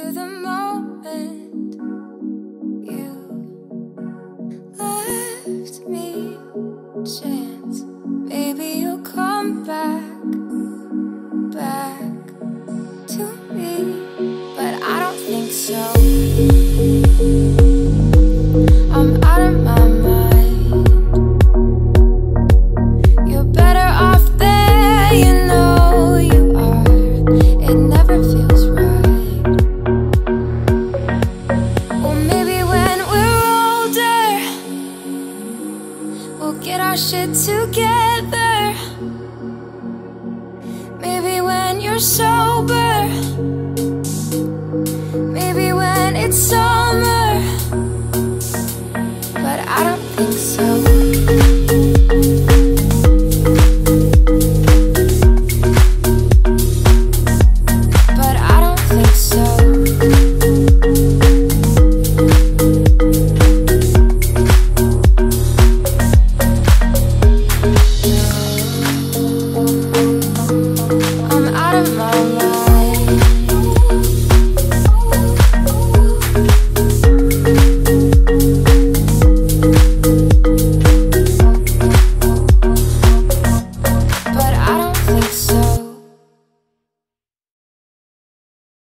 to the moment you left me. Chance, maybe you'll come back to me, but I don't think so. I'm out of my mind. You're better off there, you know you are. It never feels right. Well, maybe when we're older, we'll get our shit together. Maybe when you're sober, maybe when it's over.